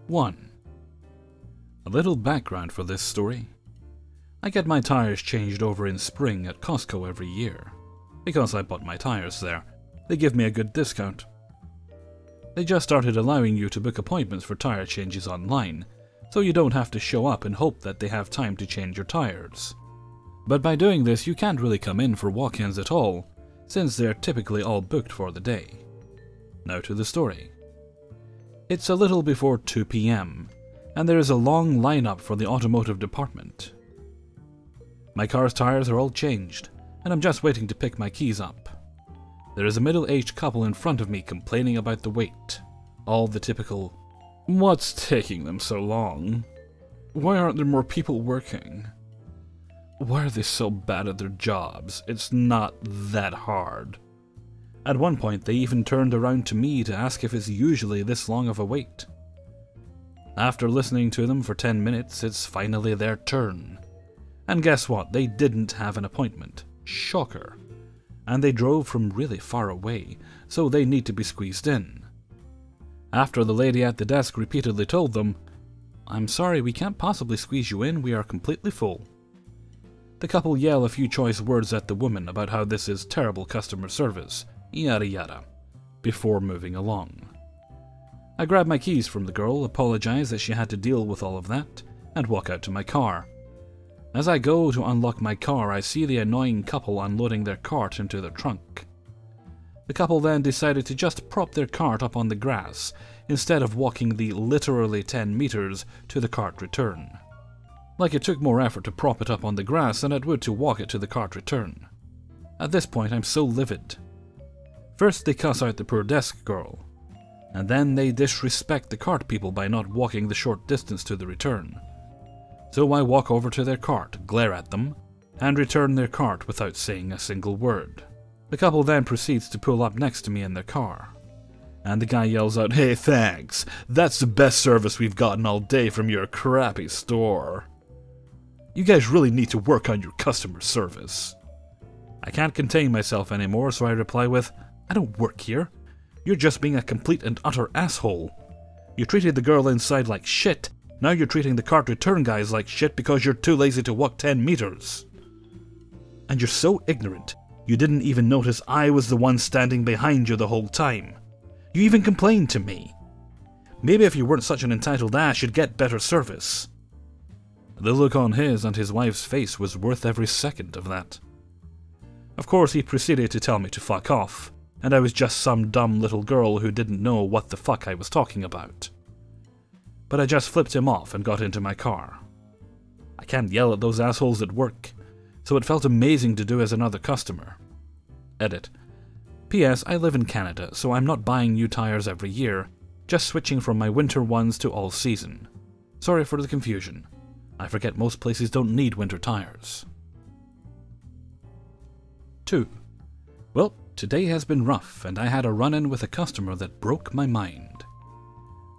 1. A little background for this story. I get my tires changed over in spring at Costco every year. Because I bought my tires there, they give me a good discount. They just started allowing you to book appointments for tire changes online, so you don't have to show up and hope that they have time to change your tires. But by doing this, you can't really come in for walk-ins at all, since they're typically all booked for the day. Now to the story. It's a little before 2 p.m, and there is a long lineup for the automotive department. My car's tires are all changed, and I'm just waiting to pick my keys up. There is a middle-aged couple in front of me complaining about the wait. All the typical, "What's taking them so long? Why aren't there more people working? Why are they so bad at their jobs? It's not that hard." At one point, they even turned around to me to ask if it's usually this long of a wait. After listening to them for 10 minutes, it's finally their turn. And guess what? They didn't have an appointment. Shocker. And they drove from really far away, so they need to be squeezed in. After the lady at the desk repeatedly told them, "I'm sorry, we can't possibly squeeze you in, we are completely full." The couple yell a few choice words at the woman about how this is terrible customer service, yada yada, before moving along. I grab my keys from the girl, apologize that she had to deal with all of that, and walk out to my car. As I go to unlock my car, I see the annoying couple unloading their cart into their trunk. The couple then decided to just prop their cart up on the grass, instead of walking the literally 10 meters to the cart return. Like it took more effort to prop it up on the grass than it would to walk it to the cart return. At this point, I'm so livid. First they cuss out the poor desk girl, and then they disrespect the cart people by not walking the short distance to the return. So I walk over to their cart, glare at them, and return their cart without saying a single word. The couple then proceeds to pull up next to me in their car. And the guy yells out, "Hey, thanks, that's the best service we've gotten all day from your crappy store. You guys really need to work on your customer service." I can't contain myself anymore, so I reply with, "I don't work here. You're just being a complete and utter asshole. You treated the girl inside like shit. Now you're treating the cart return guys like shit because you're too lazy to walk 10 meters. And you're so ignorant, you didn't even notice I was the one standing behind you the whole time. You even complained to me. Maybe if you weren't such an entitled ass, you'd get better service." The look on his and his wife's face was worth every second of that. Of course, he proceeded to tell me to fuck off, and I was just some dumb little girl who didn't know what the fuck I was talking about. But I just flipped him off and got into my car. I can't yell at those assholes at work, so it felt amazing to do as another customer. Edit. P.S. I live in Canada, so I'm not buying new tires every year, just switching from my winter ones to all season. Sorry for the confusion. I forget most places don't need winter tires. 2. Well, today has been rough, and I had a run-in with a customer that broke my mind.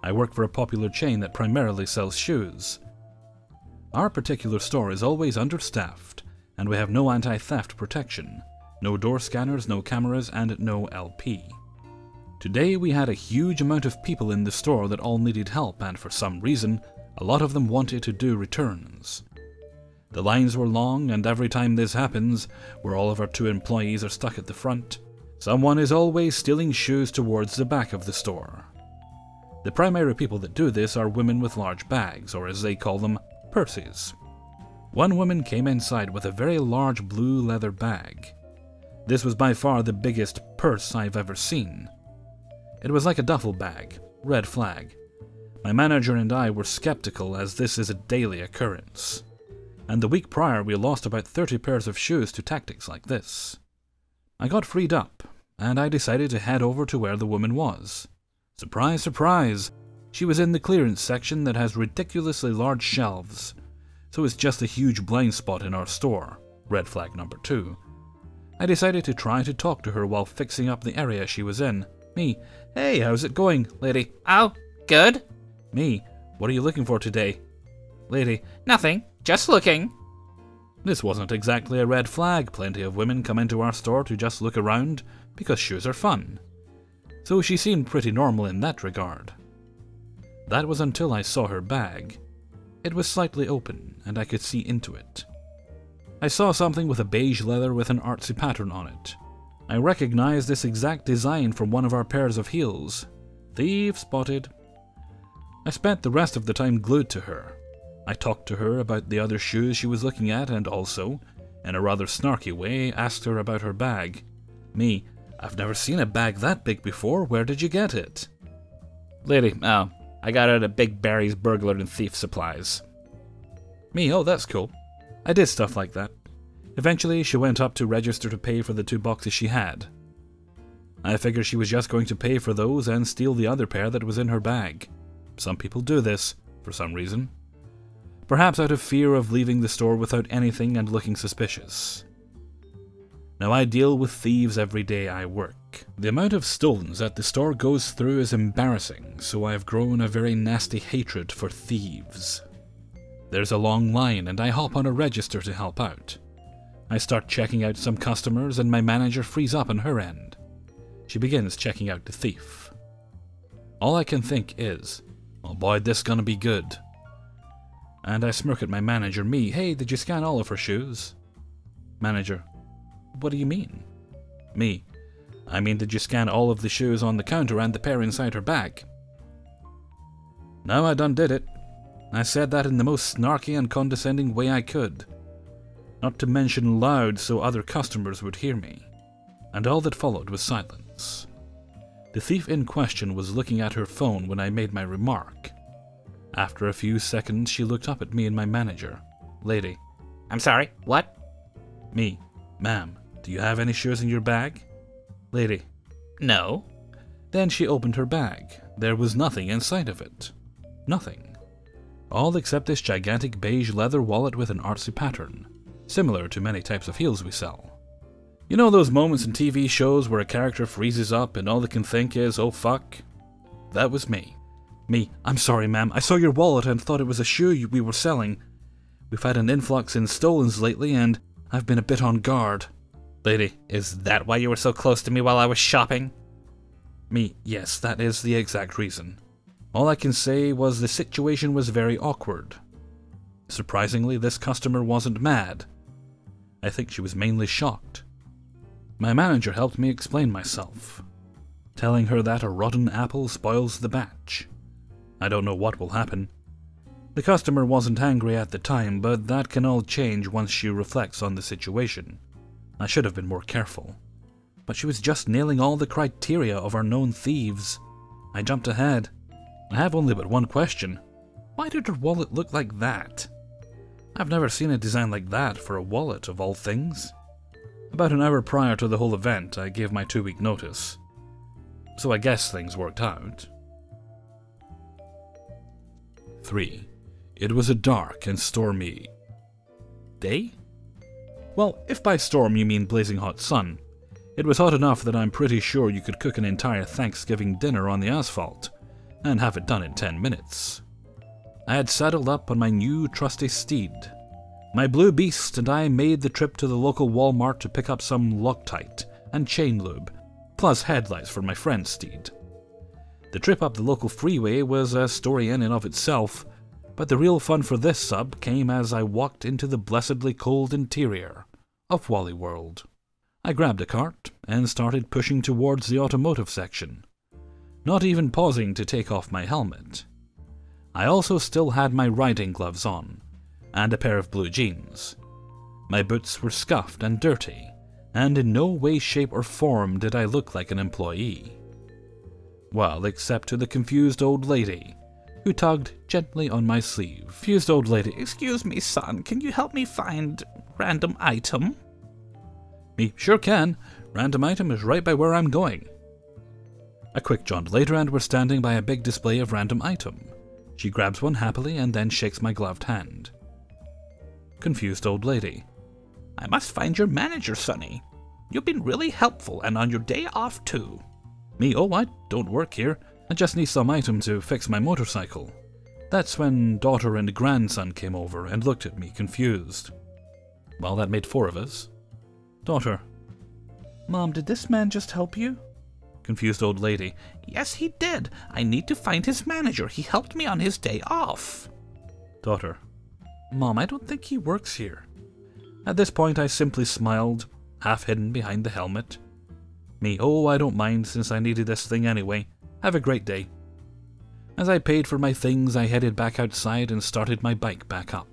I work for a popular chain that primarily sells shoes. Our particular store is always understaffed, and we have no anti-theft protection, no door scanners, no cameras, and no LP. Today we had a huge amount of people in the store that all needed help, and for some reason, a lot of them wanted to do returns. The lines were long, and every time this happens, where all of our 2 employees are stuck at the front, someone is always stealing shoes towards the back of the store. The primary people that do this are women with large bags, or as they call them, purses. One woman came inside with a very large blue leather bag. This was by far the biggest purse I've ever seen. It was like a duffel bag, red flag. My manager and I were skeptical, as this is a daily occurrence. And the week prior we lost about 30 pairs of shoes to tactics like this. I got freed up, and I decided to head over to where the woman was. Surprise, surprise! She was in the clearance section that has ridiculously large shelves, so it's just a huge blind spot in our store, red flag number 2. I decided to try to talk to her while fixing up the area she was in. Me, "Hey, how's it going?" Lady, "Oh, good." Me, "What are you looking for today?" Lady, "Nothing, just looking." This wasn't exactly a red flag. Plenty of women come into our store to just look around because shoes are fun. So she seemed pretty normal in that regard. That was until I saw her bag. It was slightly open, and I could see into it. I saw something with a beige leather with an artsy pattern on it. I recognized this exact design from one of our pairs of heels. Thief spotted. I spent the rest of the time glued to her. I talked to her about the other shoes she was looking at and also, in a rather snarky way, asked her about her bag. Me, I've never seen a bag that big before. Where did you get it? Lady, oh, I got it at Big Barry's Burglar and Thief Supplies. Me, oh, that's cool. I did stuff like that. Eventually, she went up to register to pay for the 2 boxes she had. I figured she was just going to pay for those and steal the other pair that was in her bag. Some people do this, for some reason. Perhaps out of fear of leaving the store without anything and looking suspicious. Now, I deal with thieves every day I work. The amount of stolens that the store goes through is embarrassing, so I've grown a very nasty hatred for thieves. There's a long line and I hop on a register to help out. I start checking out some customers and my manager frees up on her end. She begins checking out the thief. All I can think is, oh boy, this gonna be good. And I smirk at my manager, me, hey, did you scan all of her shoes? Manager, what do you mean? Me, I mean, did you scan all of the shoes on the counter and the pair inside her bag? No, I done did it. I said that in the most snarky and condescending way I could. Not to mention loud so other customers would hear me. And all that followed was silence. The thief in question was looking at her phone when I made my remark. After a few seconds, she looked up at me and my manager. Lady. I'm sorry, what? Me. Ma'am, do you have any shoes in your bag? Lady. No. Then she opened her bag. There was nothing inside of it. Nothing. All except this gigantic beige leather wallet with an artsy pattern, similar to many types of heels we sell. You know those moments in TV shows where a character freezes up and all they can think is, oh fuck? That was me. Me, I'm sorry ma'am, I saw your wallet and thought it was a shoe we were selling. We've had an influx in stolens lately and I've been a bit on guard. Lady, is that why you were so close to me while I was shopping? Me, yes, that is the exact reason. All I can say was the situation was very awkward. Surprisingly, this customer wasn't mad. I think she was mainly shocked. My manager helped me explain myself, telling her that a rotten apple spoils the batch. I don't know what will happen. The customer wasn't angry at the time, but that can all change once she reflects on the situation. I should have been more careful. But she was just nailing all the criteria of our known thieves. I jumped ahead. I have only but one question. Why did her wallet look like that? I've never seen a design like that for a wallet, of all things. About an hour prior to the whole event, I gave my 2-week notice. So I guess things worked out. 3. It was a dark and stormy day? Well, if by storm you mean blazing hot sun, it was hot enough that I'm pretty sure you could cook an entire Thanksgiving dinner on the asphalt, and have it done in 10 minutes. I had saddled up on my new trusty steed. My blue beast and I made the trip to the local Walmart to pick up some Loctite and chain lube, plus headlights for my friend's steed. The trip up the local freeway was a story in and of itself, but the real fun for this sub came as I walked into the blessedly cold interior of Wally World. I grabbed a cart and started pushing towards the automotive section, not even pausing to take off my helmet. I also still had my riding gloves on, and a pair of blue jeans. My boots were scuffed and dirty, and in no way, shape, or form did I look like an employee. Well, except to the confused old lady, who tugged gently on my sleeve. Confused old lady, excuse me, son, can you help me find random item? Me, sure can. Random item is right by where I'm going. A quick jaunt later and we're standing by a big display of random item. She grabs one happily and then shakes my gloved hand. Confused old lady. I must find your manager, Sonny. You've been really helpful and on your day off too. Me, oh, I don't work here. I just need some item to fix my motorcycle. That's when daughter and grandson came over and looked at me confused. Well, that made 4 of us. Daughter. Mom, did this man just help you? Confused old lady. Yes, he did. I need to find his manager. He helped me on his day off. Daughter. Mom, I don't think he works here. At this point I simply smiled, half hidden behind the helmet. Me, oh, I don't mind since I needed this thing anyway. Have a great day. As I paid for my things, I headed back outside and started my bike back up.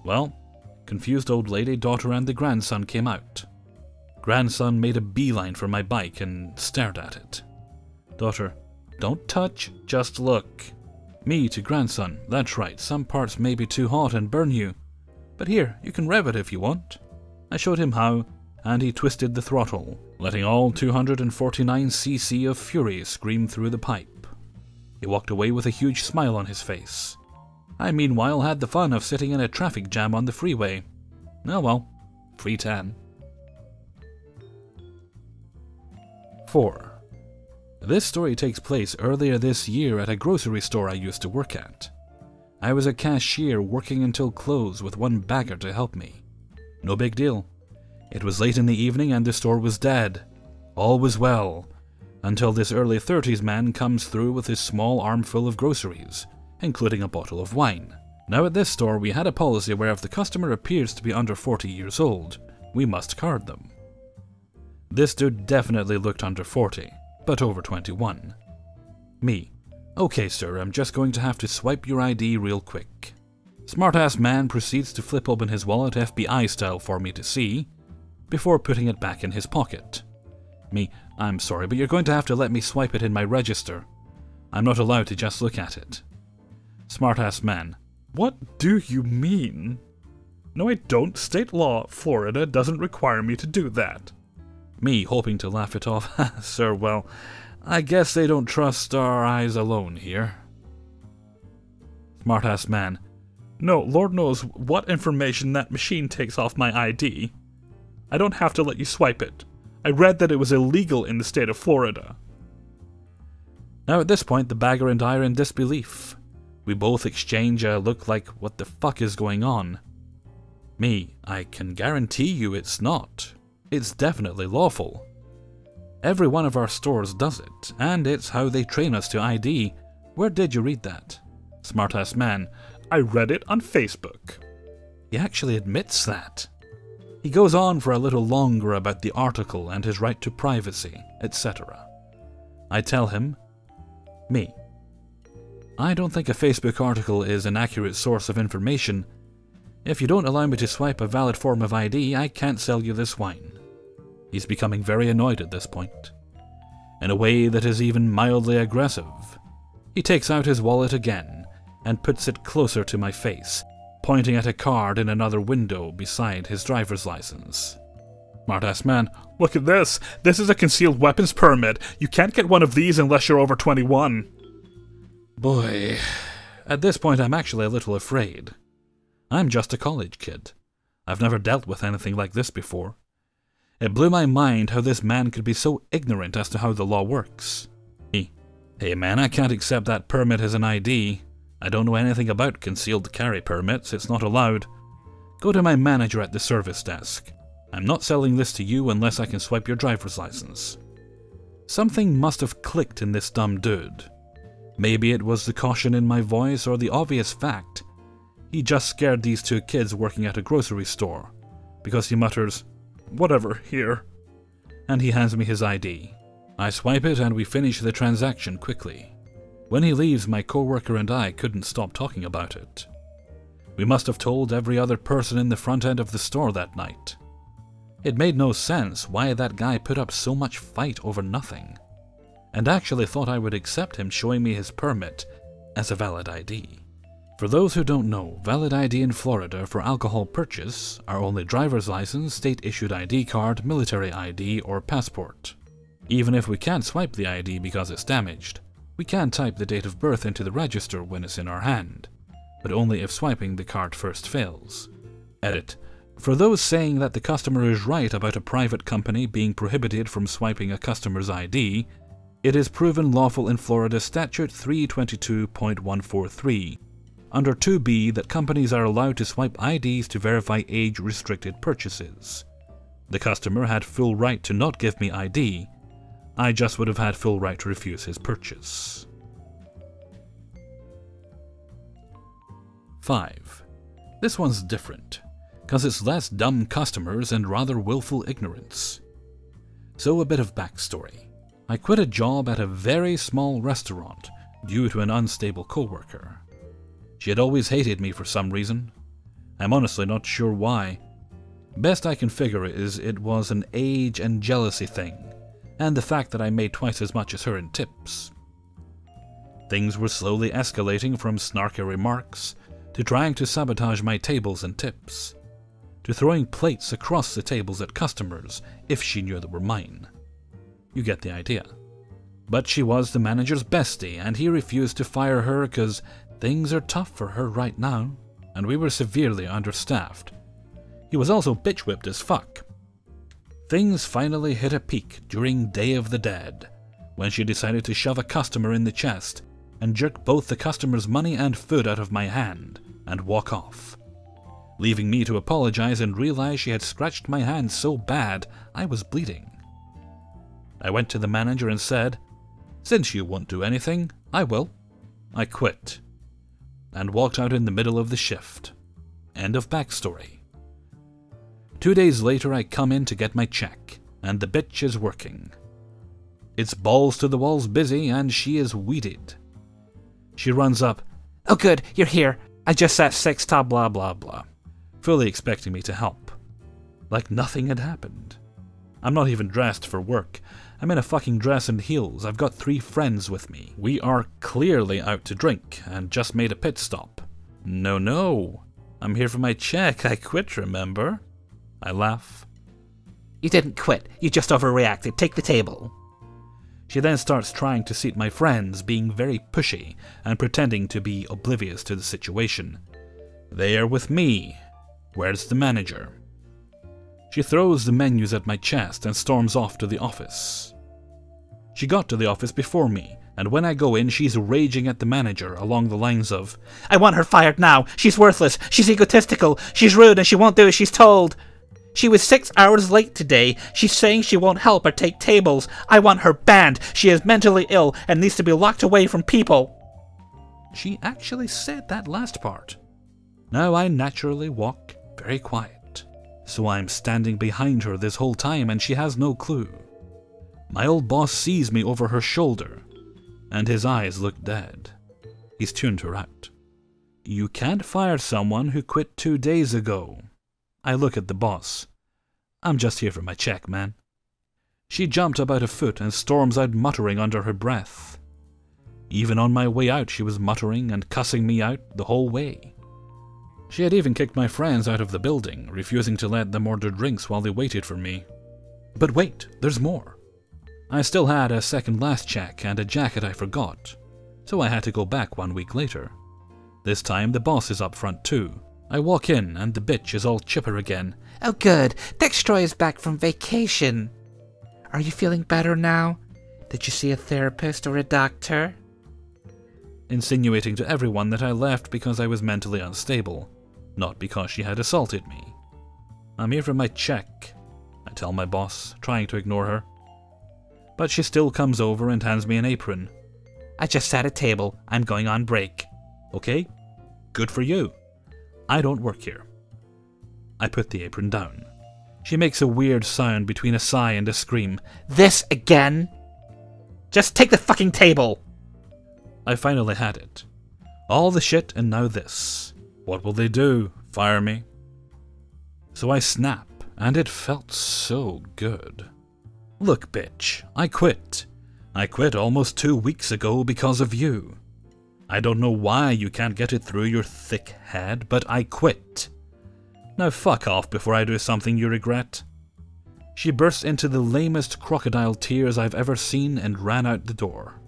Well, confused old lady, daughter and the grandson came out. Grandson made a beeline for my bike and stared at it. Daughter, don't touch, just look. Me to grandson, that's right, some parts may be too hot and burn you. But here, you can rev it if you want. I showed him how, and he twisted the throttle, letting all 249cc of fury scream through the pipe. He walked away with a huge smile on his face. I meanwhile had the fun of sitting in a traffic jam on the freeway. Oh well, free tan. 4. This story takes place earlier this year at a grocery store I used to work at. I was a cashier working until close with one bagger to help me. No big deal. It was late in the evening and the store was dead. All was well, until this early 30s man comes through with his small armful of groceries, including a bottle of wine. Now at this store we had a policy where if the customer appears to be under 40 years old, we must card them. This dude definitely looked under 40, but over 21. Me. Okay sir, I'm just going to have to swipe your ID real quick. Smartass man proceeds to flip open his wallet FBI style for me to see, before putting it back in his pocket. Me. I'm sorry, but you're going to have to let me swipe it in my register. I'm not allowed to just look at it. Smartass man. What do you mean? No, I don't. State law, Florida, doesn't require me to do that. Me, hoping to laugh it off. Sir, well, I guess they don't trust our eyes alone here. Smartass man. No, Lord knows what information that machine takes off my ID. I don't have to let you swipe it. I read that it was illegal in the state of Florida. Now at this point, the bagger and I are in disbelief. We both exchange a look like, what the fuck is going on? Me, I can guarantee you it's not. It's definitely lawful. Every one of our stores does it, and it's how they train us to ID. Where did you read that? Smartass man. I read it on Facebook. He actually admits that. He goes on for a little longer about the article and his right to privacy, etc. I tell him, me. I don't think a Facebook article is an accurate source of information. If you don't allow me to swipe a valid form of ID, I can't sell you this wine. He's becoming very annoyed at this point, in a way that is even mildly aggressive. He takes out his wallet again and puts it closer to my face, pointing at a card in another window beside his driver's license. Smartass man, look at this. This is a concealed weapons permit. You can't get one of these unless you're over 21. Boy, at this point I'm actually a little afraid. I'm just a college kid. I've never dealt with anything like this before. It blew my mind how this man could be so ignorant as to how the law works. Hey man, I can't accept that permit as an ID. I don't know anything about concealed carry permits, it's not allowed. Go to my manager at the service desk. I'm not selling this to you unless I can swipe your driver's license. Something must have clicked in this dumb dude. Maybe it was the caution in my voice or the obvious fact. He just scared these two kids working at a grocery store, because he mutters, "Whatever, here," and he hands me his ID. I swipe it and we finish the transaction quickly. When he leaves, my coworker and I couldn't stop talking about it. We must have told every other person in the front end of the store that night. It made no sense why that guy put up so much fight over nothing, and actually thought I would accept him showing me his permit as a valid ID. For those who don't know, valid ID in Florida for alcohol purchase are only driver's license, state-issued ID card, military ID, or passport. Even if we can't swipe the ID because it's damaged, we can type the date of birth into the register when it's in our hand, but only if swiping the card first fails. Edit. For those saying that the customer is right about a private company being prohibited from swiping a customer's ID, it is proven lawful in Florida Statute 322.143, under 2B, that companies are allowed to swipe IDs to verify age-restricted purchases. The customer had full right to not give me ID, I just would have had full right to refuse his purchase. 5. This one's different, cause it's less dumb customers and rather willful ignorance. So a bit of backstory. I quit a job at a very small restaurant due to an unstable coworker. She had always hated me for some reason. I'm honestly not sure why. Best I can figure is it was an age and jealousy thing, and the fact that I made twice as much as her in tips. Things were slowly escalating from snarky remarks, to trying to sabotage my tables and tips, to throwing plates across the tables at customers if she knew they were mine. You get the idea. But she was the manager's bestie, and he refused to fire her because things are tough for her right now, and we were severely understaffed. He was also bitch-whipped as fuck. Things finally hit a peak during Day of the Dead, when she decided to shove a customer in the chest and jerk both the customer's money and food out of my hand and walk off, leaving me to apologize and realize she had scratched my hand so bad I was bleeding. I went to the manager and said, "Since you won't do anything, I will." I quit, and walked out in the middle of the shift. End of backstory. 2 days later I come in to get my check, and the bitch is working. It's balls to the walls busy, and she is weeded. She runs up, "Oh good, you're here. I just sat 6 to blah blah blah," fully expecting me to help. Like nothing had happened. I'm not even dressed for work. I'm in a fucking dress and heels. I've got 3 friends with me. We are clearly out to drink, and just made a pit stop. No. I'm here for my check. I quit, remember? I laugh. You didn't quit. You just overreacted. Take the table. She then starts trying to seat my friends, being very pushy and pretending to be oblivious to the situation. They are with me. Where's the manager? She throws the menus at my chest and storms off to the office. She got to the office before me, and when I go in, she's raging at the manager along the lines of, "I want her fired now. She's worthless. She's egotistical. She's rude and she won't do as she's told. She was 6 hours late today. She's saying she won't help or take tables. I want her banned. She is mentally ill and needs to be locked away from people." She actually said that last part. Now I naturally walk very quiet, so I'm standing behind her this whole time and she has no clue. My old boss sees me over her shoulder, and his eyes look dead. He's tuned her out. "You can't fire someone who quit 2 days ago." I look at the boss. "I'm just here for my check, man." She jumped about a foot and storms out muttering under her breath. Even on my way out she was muttering and cussing me out the whole way. She had even kicked my friends out of the building, refusing to let them order drinks while they waited for me. But wait, there's more. I still had a second last check and a jacket I forgot, so I had to go back 1 week later. This time the boss is up front too. I walk in and the bitch is all chipper again. "Oh good, Dextroy is back from vacation. Are you feeling better now? Did you see a therapist or a doctor?" Insinuating to everyone that I left because I was mentally unstable, not because she had assaulted me. "I'm here for my check," I tell my boss, trying to ignore her. But she still comes over and hands me an apron. "I just sat at a table. I'm going on break." "Okay, good for you. I don't work here." I put the apron down. She makes a weird sound between a sigh and a scream. "This again? Just take the fucking table!" I finally had it. All the shit and now this. What will they do? Fire me? So I snap, and it felt so good. "Look, bitch, I quit. I quit almost 2 weeks ago because of you. I don't know why you can't get it through your thick head, but I quit. Now fuck off before I do something you regret." She burst into the lamest crocodile tears I've ever seen and ran out the door.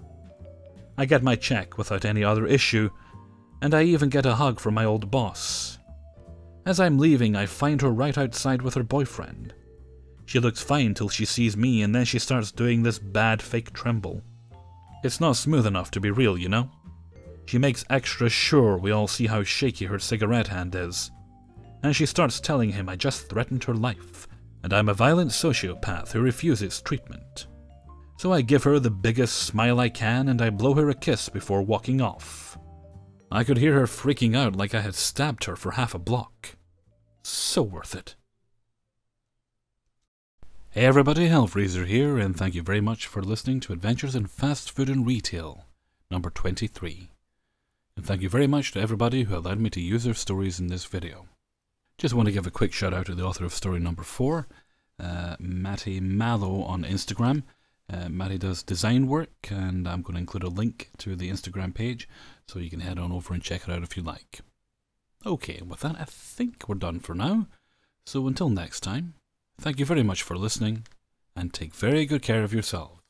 I get my check without any other issue, and I even get a hug from my old boss. As I'm leaving, I find her right outside with her boyfriend. She looks fine till she sees me, and then she starts doing this bad fake tremble. It's not smooth enough to be real, you know? She makes extra sure we all see how shaky her cigarette hand is. And she starts telling him I just threatened her life, and I'm a violent sociopath who refuses treatment. So I give her the biggest smile I can and I blow her a kiss before walking off. I could hear her freaking out like I had stabbed her for half a block. So worth it. Hey everybody, Hellfreezer here, and thank you very much for listening to Adventures in Fast Food and Retail, number 23. And thank you very much to everybody who allowed me to use their stories in this video. Just want to give a quick shout out to the author of story number 4, Matty Mallow on Instagram. Matty does design work, and I'm going to include a link to the Instagram page so you can head on over and check it out if you like. Okay, with that I think we're done for now. So until next time, thank you very much for listening, and take very good care of yourselves.